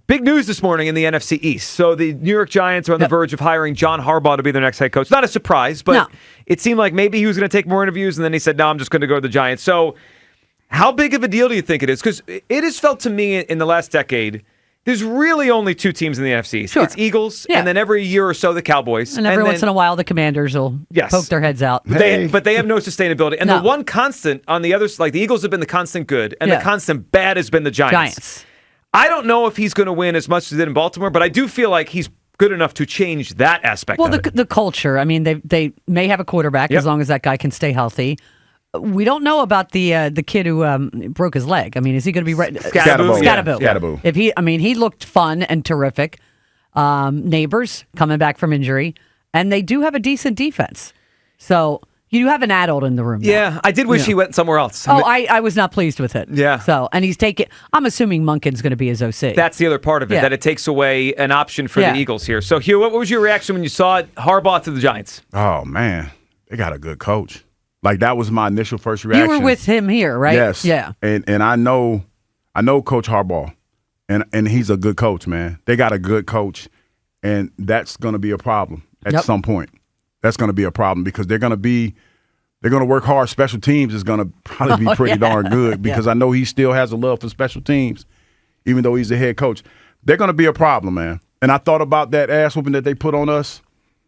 Big news this morning in the NFC East. So the New York Giants are on the verge of hiring John Harbaugh to be their next head coach. Not a surprise, but it seemed like maybe he was going to take more interviews, and then he said, no, I'm just going to go to the Giants. So how big of a deal do you think it is? Because it has felt to me in the last decade, there's really only two teams in the NFC East. Sure. It's Eagles, and then every year or so, the Cowboys. And every once in a while, the Commanders will poke their heads out. But they have no sustainability. And the one constant on the other side, like the Eagles have been the constant good, and the constant bad has been the Giants. I don't know if he's going to win as much as he did in Baltimore, but I do feel like he's good enough to change that aspect of it. The culture. I mean, they may have a quarterback as long as that guy can stay healthy. We don't know about the kid who broke his leg. I mean, is he going to be right? Scattaboo. He looked fun and terrific. Neighbors coming back from injury, and they do have a decent defense. So you have an adult in the room now. Yeah, I did wish he went somewhere else. I was not pleased with it. Yeah. So, and he's taking, I'm assuming Monken's going to be his OC. That's the other part of it, that it takes away an option for the Eagles here. So, Hugh, what was your reaction when you saw Harbaugh to the Giants? Oh, man. They got a good coach. Like, that was my initial first reaction. You were with him here, right? Yes. Yeah. And I know Coach Harbaugh, and he's a good coach, man. They got a good coach, and that's going to be a problem at some point. That's going to be a problem because they're going to work hard. Special teams is going to probably be pretty darn good because I know he still has a love for special teams, even though he's the head coach. They're going to be a problem, man. And I thought about that ass whooping that they put on us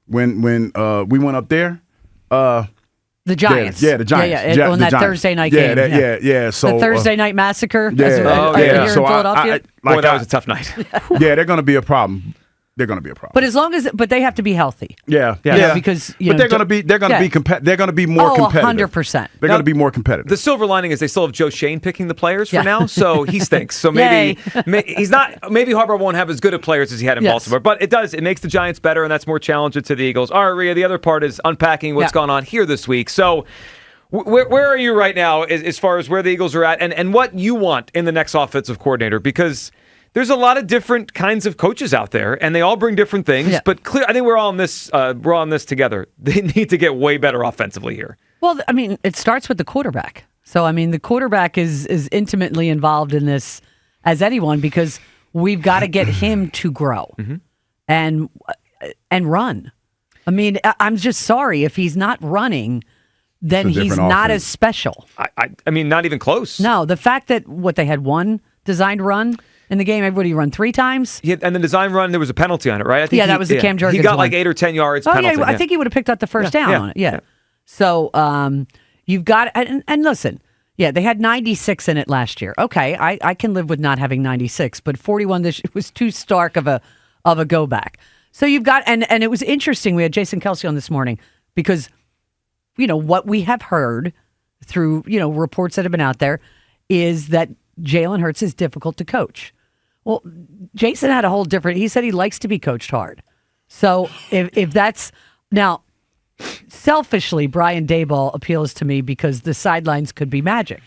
when we went up there. The Giants. Yeah, the Giants. On that Thursday night game. So the Thursday night massacre. Here in Philadelphia. Boy, that was a tough night. Yeah, they're going to be a problem. They're going to be a problem. But they have to be healthy. Yeah. Because they're going to be more competitive. They're going to be more competitive. The silver lining is they still have Joe Shane picking the players for now, so he stinks. So maybe he's not. Maybe Harbaugh won't have as good of players as he had in Baltimore, but it makes the Giants better, and that's more challenging to the Eagles. All right, Rhea. The other part is unpacking what's gone on here this week. So. Where are you right now as far as where the Eagles are at and what you want in the next offensive coordinator? Because there's a lot of different kinds of coaches out there, and they all bring different things. Yeah. But I think we're all in this. We're all in this together. They need to get way better offensively here. Well, I mean, it starts with the quarterback. So, I mean, the quarterback is intimately involved in this as anyone because we've got to get him to grow and run. I mean, I'm just sorry if he's not running. Then he's not as special. I mean, not even close. No, the fact that they had one designed run in the game, everybody run 3 times. Yeah, and the design run, there was a penalty on it, right? I think that was the Cam Jurgens He got one. like 8 or 10 yards penalty. Yeah, I think he would have picked up the first down on it. Yeah. So you've got and listen, they had 96 in it last year. Okay, I can live with not having 96, but 41 this year was too stark of a go back. So you've got and it was interesting. We had Jason Kelsey on this morning because. What we have heard through, reports that have been out there is that Jalen Hurts is difficult to coach. Well, Jason had a whole different, he said he likes to be coached hard. So if that's, now, selfishly, Brian Daboll appeals to me because the sidelines could be magic.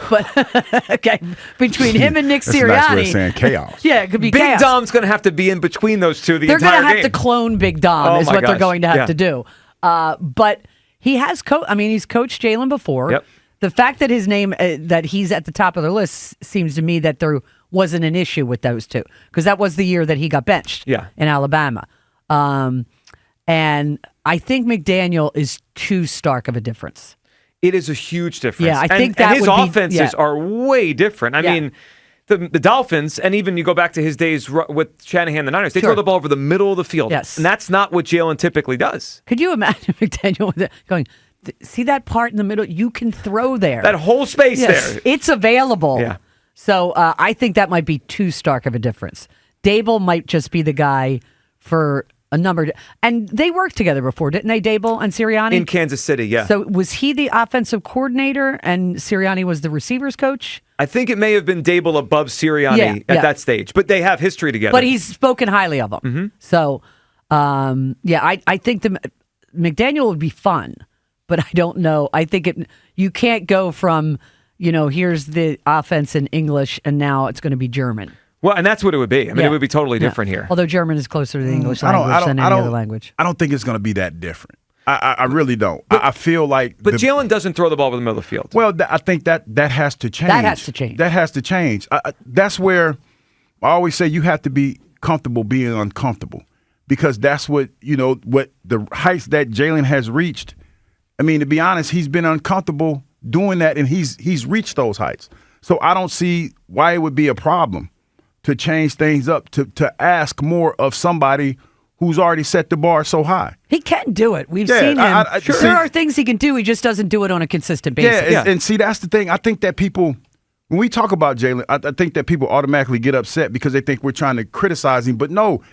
But, okay, between him and Nick Sirianni. That's a nice way of saying chaos. Yeah, it could be Big chaos. Dom's going to have to be in between those two the entire game. They're going to have to clone Big Dom is what they're going to have to do. But he has he's coached Jalen before. Yep. The fact that his name, that he's at the top of the list seems to me that there wasn't an issue with those two because that was the year that he got benched in Alabama. And I think McDaniel is too stark of a difference. It is a huge difference. Yeah, I think and his offenses are way different. I mean, the Dolphins, and even you go back to his days with Shanahan and the Niners, they throw the ball over the middle of the field. Yes. And that's not what Jalen typically does. Could you imagine McDaniel going, see that part in the middle? You can throw there. That whole space there. It's available. Yeah. So I think that might be too stark of a difference. Dable might just be the guy for a number. And they worked together before, didn't they, Dable and Sirianni? In Kansas City, yeah. So was he the offensive coordinator and Sirianni was the receivers coach? I think it may have been Dable above Sirianni at that stage, but they have history together. But he's spoken highly of him. Mm-hmm. So, I think the McDaniel would be fun, but I don't know. I think you can't go from, here's the offense in English and now it's going to be German. Well, and that's what it would be. I mean, it would be totally different here. Although German is closer to the English language than any other language. I don't think it's going to be that different. I really don't. But, I feel like... But Jalen doesn't throw the ball over the middle of the field. Well, I think that has to change. That has to change. That has to change. That's where I always say you have to be comfortable being uncomfortable, because that's what what the heights that Jalen has reached. I mean, to be honest, he's been uncomfortable doing that, and he's reached those heights. So I don't see why it would be a problem to change things up, to ask more of somebody who's already set the bar so high. He can do it. We've seen him. There are things he can do. He just doesn't do it on a consistent basis. And see, that's the thing. I think that people, when we talk about Jalen, I think that people automatically get upset because they think we're trying to criticize him. But no,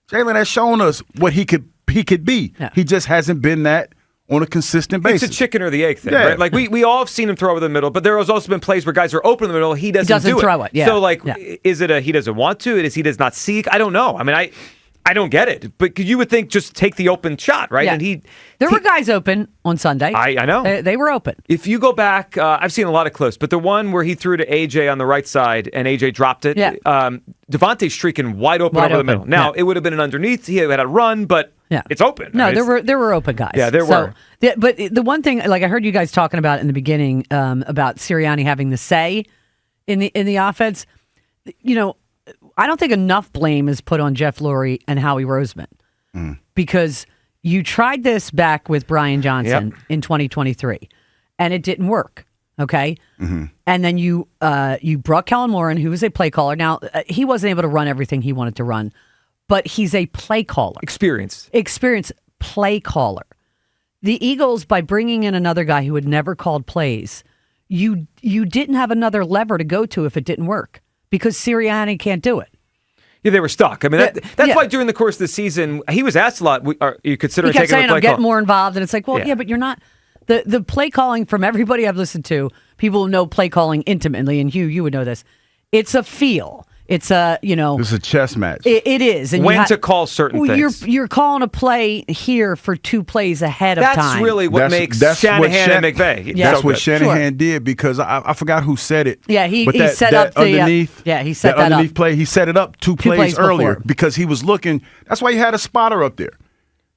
Jalen has shown us what he could be. Yeah. He just hasn't been that on a consistent basis. It's a chicken or the egg thing, right? Like we all have seen him throw over the middle, but there has also been plays where guys are open in the middle. He doesn't do throw it. Yeah. So is it he doesn't want to? Is he does not seek? I don't know. I mean, I don't get it, but you would think just take the open shot, right? Yeah. And there were guys open on Sunday. I know. They were open. If you go back, I've seen a lot of clips, but the one where he threw to AJ on the right side and AJ dropped it, Devontae's streaking wide open over the middle. Now, it would have been an underneath. He had a run, but it's open. No, there were open guys. Yeah, there were. But the one thing, like I heard you guys talking about in the beginning about Sirianni having the say in the offense, I don't think enough blame is put on Jeff Lurie and Howie Roseman because you tried this back with Brian Johnson in 2023 and it didn't work. Okay. Mm-hmm. And then you brought Kellen Moore, who was a play caller. Now, he wasn't able to run everything he wanted to run, but he's a play caller. Experienced play caller. The Eagles, by bringing in another guy who had never called plays, you didn't have another lever to go to if it didn't work. Because Sirianni can't do it. Yeah, they were stuck. I mean, that's why during the course of the season, he was asked a lot, are you considering taking a play call? I'm getting more involved. And it's like, well, but you're not. The play calling from everybody I've listened to, people who know play calling intimately, and Hugh, you would know this, it's a feel. It's a, It's a chess match. It is. And when to call certain things. You're calling a play here for 2 plays ahead of time. That's really what makes Shanahan and McVay. That's what Shanahan did, because I forgot who said it. Yeah, he set up the underneath. He set that underneath up. Play. He set it up two plays earlier because he was looking. That's why he had a spotter up there,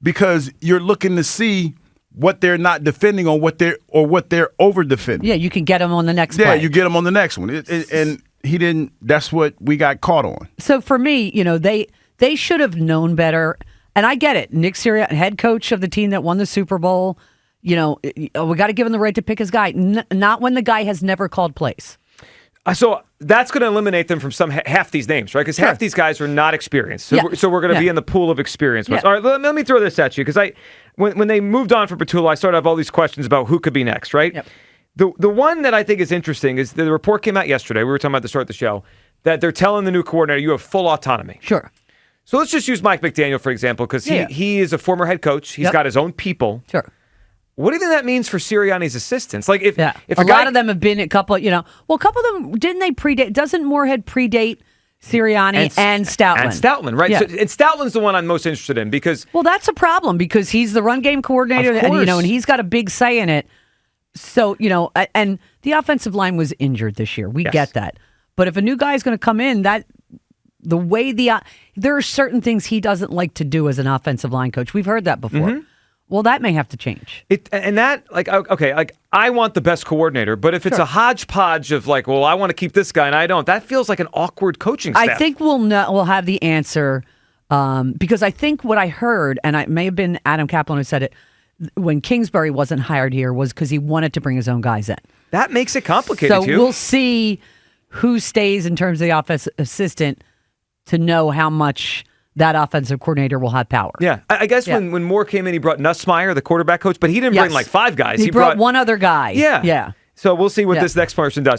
because you're looking to see what they're not defending on, what they're over defending. Yeah, you can get them on the next play. Yeah, you get them on the next one, and he didn't. That's what we got caught on. So for me, they should have known better. And I get it. Nick Sirianni, head coach of the team that won the Super Bowl, we got to give him the right to pick his guy. Not when the guy has never called plays. So that's going to eliminate them from half these names, right? Because half these guys are not experienced. So we're going to be in the pool of experienced ones. All right, let me throw this at you, because when they moved on from Petula, I started to have all these questions about who could be next, right? Yep. The one that I think is interesting is the report came out yesterday. We were talking about the start of the show, that they're telling the new coordinator, you have full autonomy. Sure. So let's just use Mike McDaniel, for example, because he is a former head coach. He's got his own people. Sure. What do you think that means for Sirianni's assistants? Like if a lot of them have been a couple of them, didn't they predate? Doesn't Moorhead predate Sirianni and Stoutland? And Stoutland, right? Yeah. So, and Stoutland's the one I'm most interested in, because that's a problem, because he's the run game coordinator, and he's got a big say in it. So, and the offensive line was injured this year. We get that. But if a new guy is going to come in, the way there are certain things he doesn't like to do as an offensive line coach. We've heard that before. Mm-hmm. Well, that may have to change. I want the best coordinator, but if it's a hodgepodge of I want to keep this guy and I don't, that feels like an awkward coaching staff. I think we'll have the answer, because I think what I heard, and it may have been Adam Kaplan who said it, when Kingsbury wasn't hired here, was because he wanted to bring his own guys in. That makes it complicated, too. So we'll see who stays in terms of the offensive assistant to know how much that offensive coordinator will have power. Yeah. I guess when Moore came in, he brought Nussmeier, the quarterback coach, but he didn't bring 5 guys. He brought one other guy. Yeah. Yeah. So we'll see what this next person does.